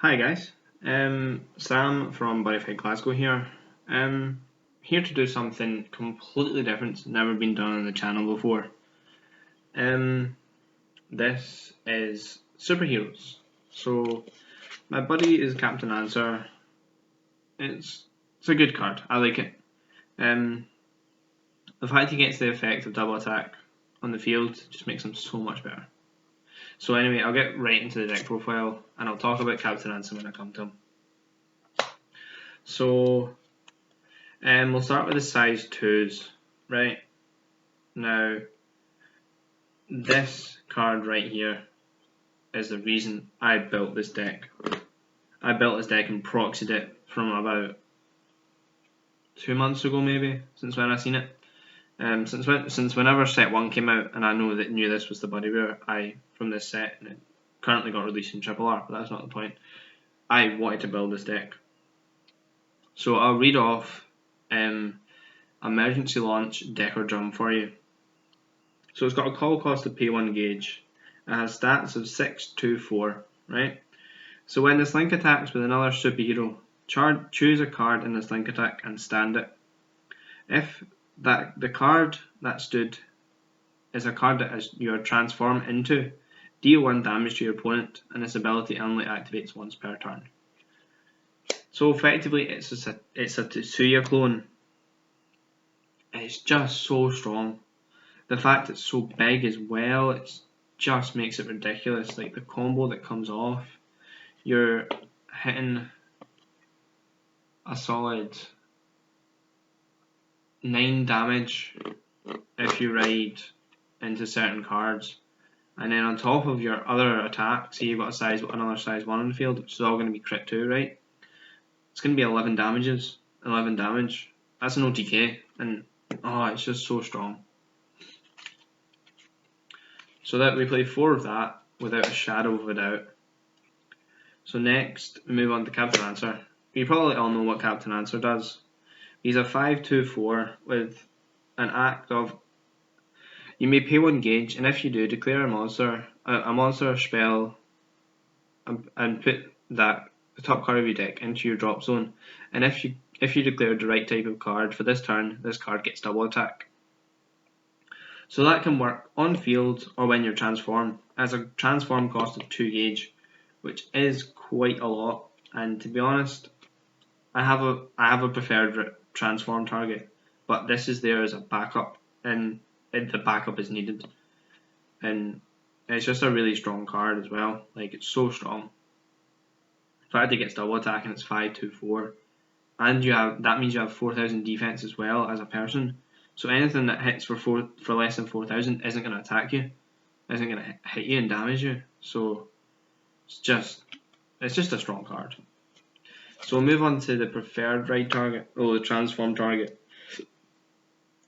Hi guys, Sam from Butterfly Glasgow here. Here to do something completely different, never been done on the channel before. This is superheroes. So my buddy is Captain Answer. It's a good card. I like it. The fact he gets the effect of double attack on the field just makes him so much better. So anyway, I'll get right into the deck profile and I'll talk about Captain Answer when I come to him. So we'll start with the size 2s, right? Now, this card right here is the reason I built this deck. I built this deck and proxied it from about 2 months ago, maybe, since when I seen it. Since whenever set 1 came out, and I knew this was the Buddy Bear, from this set, and it currently got released in Triple R, but that's not the point. I wanted to build this deck. So I'll read off emergency launch deck or drum for you. So it's got a call cost of pay 1 gauge. It has stats of 6, 2, 4, right? So when this link attacks with another superhero, choose a card in this link attack and stand it. If the card that stood is a card that you are transformed into, deal 1 damage to your opponent, and this ability only activates once per turn. So effectively, it's a Tetsuya clone. It's just so strong. The fact it's so big as well, it just makes it ridiculous. Like the combo that comes off, you're hitting a solid 9 damage if you ride into certain cards, and then on top of your other attacks, say you've got another size 1 on the field, which is all going to be crit 2, right? It's going to be 11 damages. 11 damage. That's an OTK, and it's just so strong. So that we play 4 of that without a shadow of a doubt. So next, we move on to Captain Answer. You probably all know what Captain Answer does. He's a 5/2/4 with an act of, you may pay 1 gauge, and if you do, declare a monster spell, and put the top card of your deck into your drop zone. And if you declared the right type of card for this turn, this card gets double attack. So that can work on field or when you're transformed, as a transform cost of 2 gauge, which is quite a lot. And to be honest, I have a preferred transform target, but this is there as a backup, and the backup is needed. And it's just a really strong card as well. Like, it's so strong. The fact it gets double attack and it's 5/2/4, and that means you have 4,000 defense as well as a person. So anything that hits for less than 4,000 isn't going to attack you, isn't going to hit you and damage you. So it's just a strong card. So we'll move on to the preferred ride target, or the transform target,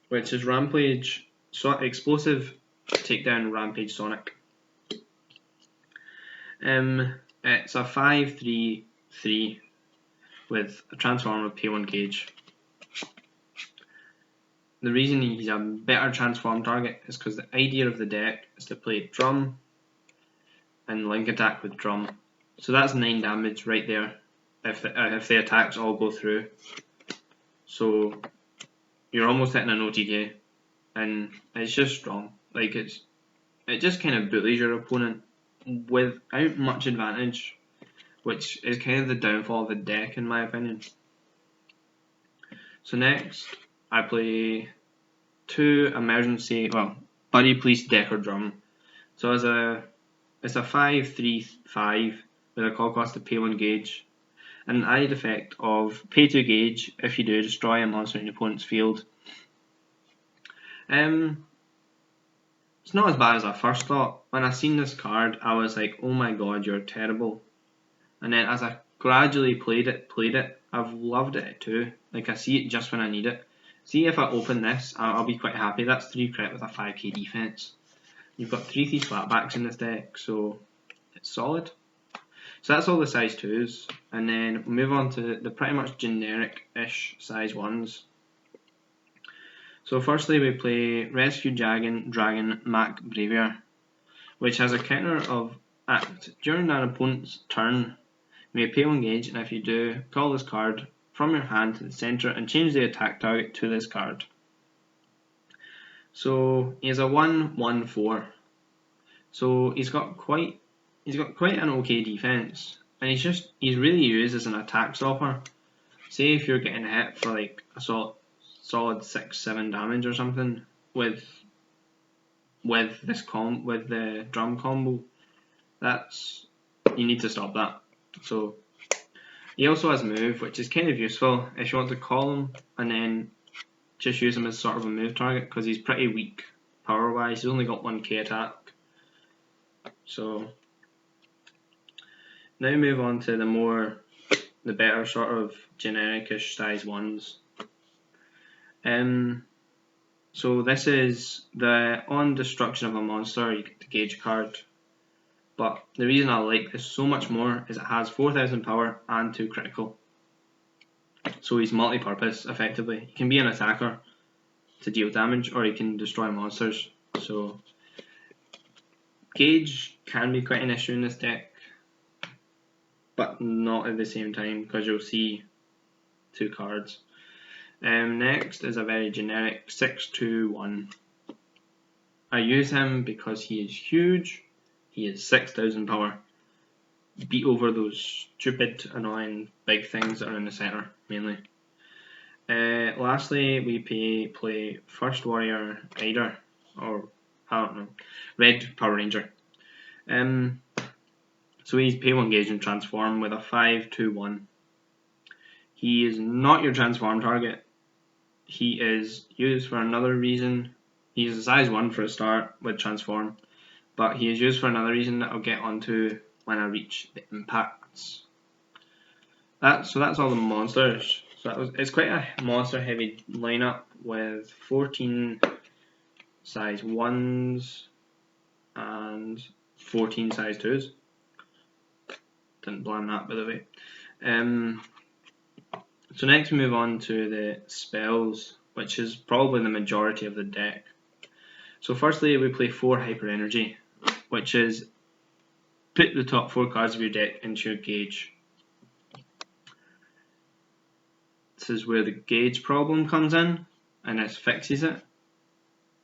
which is Rampage, Explosive Takedown Rampage Sonic. It's a 5/3/3 with a transform of pay 1 gauge. The reason he's a better transform target is because the idea of the deck is to play drum and link attack with drum. So that's 9 damage right there if the attacks all go through. So you're almost hitting an OTK, and it's just strong. Like it just kind of bullies your opponent without much advantage, which is kind of the downfall of the deck in my opinion. So next, I play 2 Buddy Police deck or drum. So it's a 5/3/5 with a call cost of pay 1 gauge, and an added effect of pay 2 gauge if you do destroy a monster in your opponent's field. It's not as bad as I first thought. When I seen this card, I was like, oh my god, you're terrible. And then as I gradually played it, I've loved it too. Like, I see it just when I need it. See, if I open this, I'll be quite happy. That's 3 crit with a 5k defense. You've got 3 Thief Slapbacks in this deck, so it's solid. So that's all the size 2s, and then we'll move on to the pretty much generic-ish size 1s. So firstly, we play Rescue Dragon Mac Bravier, which has a counter of act. During an opponent's turn, You may pay 1 gauge, and if you do, call this card from your hand to the centre and change the attack target to this card. So he has a 1/1/4. So he's got quite an okay defense, and he's really used as an attack stopper. Say if you're getting hit for like a solid 6-7 damage or something with the drum combo, you need to stop that. So he also has move, which is kind of useful if you want to call him and then just use him as sort of a move target, because he's pretty weak power wise. He's only got 1k attack. So now move on to the better sort of generic-ish size ones. So this is the on destruction of a monster, you get the gauge card. But the reason I like this so much more is it has 4000 power and 2 critical. So he's multi-purpose effectively. He can be an attacker to deal damage, or he can destroy monsters. So gauge can be quite an issue in this deck, but not at the same time, because you'll see 2 cards. Next is a very generic 6/2/1. I use him because he is huge. He is 6000 power. Beat over those stupid, annoying big things that are in the centre, mainly. Lastly, we play First Warrior Rider, or I don't know, Red Power Ranger. So he's pay 1 gauge and transform with a 5/2/1. He is not your transform target. He is used for another reason. He's a size 1 for a start with transform, but he is used for another reason that I'll get onto when I reach the impacts. So that's all the monsters. So it's quite a monster heavy lineup with 14 size 1s and 14 size 2s. Didn't plan that, by the way. So next we move on to the spells, which is probably the majority of the deck. So firstly we play 4 Hyper Energy, which is put the top 4 cards of your deck into your gauge. This is where the gauge problem comes in, and this fixes it.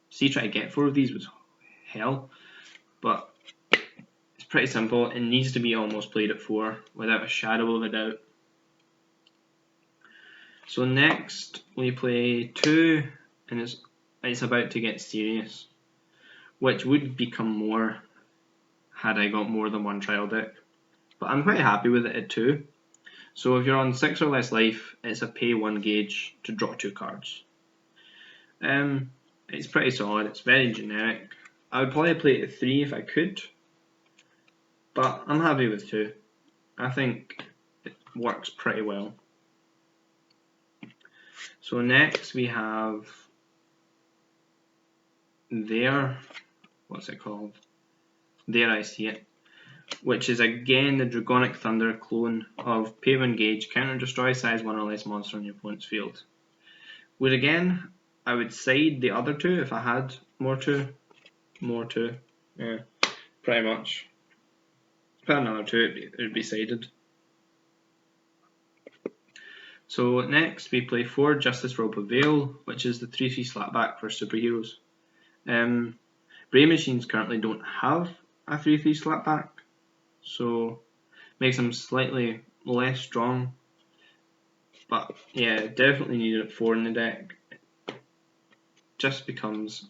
See, try to get 4 of these was hell, but it's pretty simple. It needs to be almost played at 4 without a shadow of a doubt. So next we play 2, and it's about to get serious, which would become more had I got more than 1 trial deck, but I'm quite happy with it at 2. So if you're on 6 or less life, it's a pay 1 gauge to draw 2 cards. It's pretty solid, it's very generic. I would probably play it at 3 if I could, but I'm happy with 2. I think it works pretty well. So next we have what's it called? There I see it, which is again the Dragonic Thunder clone of pay 1 gauge, counter destroy size 1 or less monster on your opponent's field. I would side the other 2 if I had more 2. Yeah, pretty much. Put another 2, it would be sided. So next we play 4 Justice Rope of Veil, which is the 3/3 slapback for superheroes. Brave Machines currently don't have a 3/3 slapback, so makes them slightly less strong. But yeah, definitely needed at 4 in the deck. Just because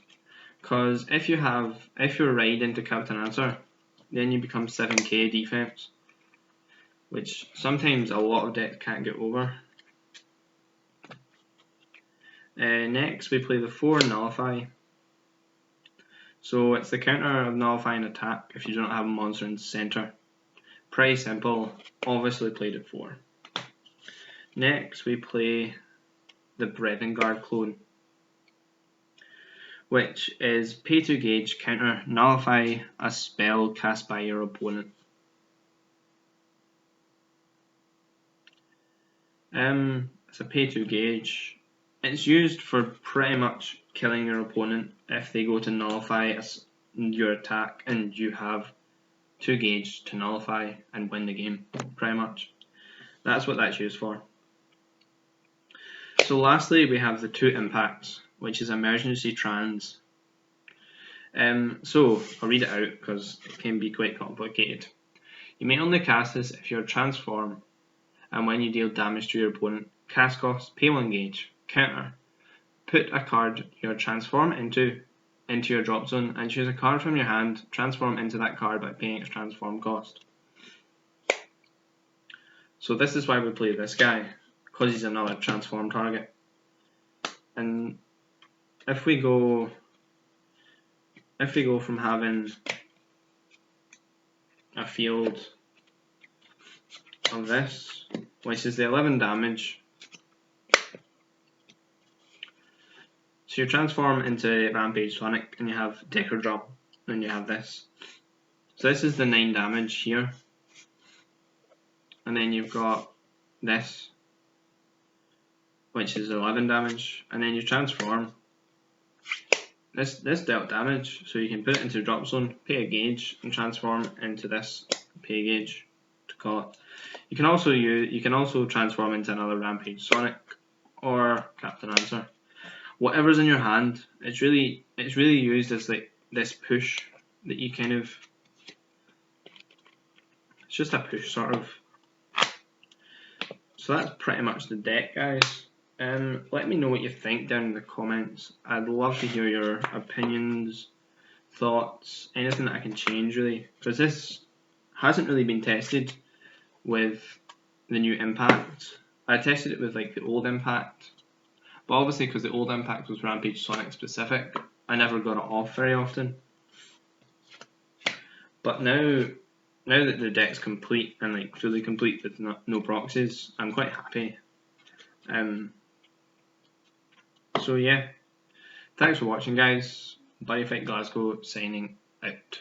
if you're ride into Captain Answer, then you become 7k defense, which sometimes a lot of decks can't get over. Next we play the 4 Nullify. So it's the counter of Nullify and attack if you don't have a monster in the centre. Pretty simple, obviously played at 4. Next we play the Breathing Guard clone, which is pay 2 gauge, counter Nullify a spell cast by your opponent. It's a pay 2 gauge. It's used for pretty much killing your opponent if they go to nullify your attack and you have 2 gauge to nullify and win the game, pretty much. That's what that's used for. So lastly, we have the 2 impacts, which is emergency trans. So I'll read it out because it can be quite complicated. You may only cast this if you're transform, and when you deal damage to your opponent, cast cost, pay 1 gauge, counter. Put a card you're transform into your drop zone and choose a card from your hand, transform into that card by paying its transform cost. So this is why we play this guy, because he's another transform target. And if we go from having a field of this, which is the 11 damage, so you transform into Rampage Sonic and you have Decker Drum, and you have this. So this is the 9 damage here, and then you've got this, which is 11 damage, and then you transform. This dealt damage, so you can put it into drop zone, pay a gauge, and transform into this, pay a gauge to call it. You can also transform into another Rampage Sonic or Captain Answer. Whatever's in your hand, it's really used as like this push that you kind of. It's just a push sort of. So that's pretty much the deck, guys. Let me know what you think down in the comments. I'd love to hear your opinions, thoughts, anything that I can change really, because this hasn't really been tested with the new impact. I tested it with like the old impact, but obviously because the old impact was Rampage Sonic specific, I never got it off very often. But now that the deck's complete and like fully complete with no proxies, I'm quite happy. So yeah, thanks for watching, guys. Buddy Fight Glasgow signing out.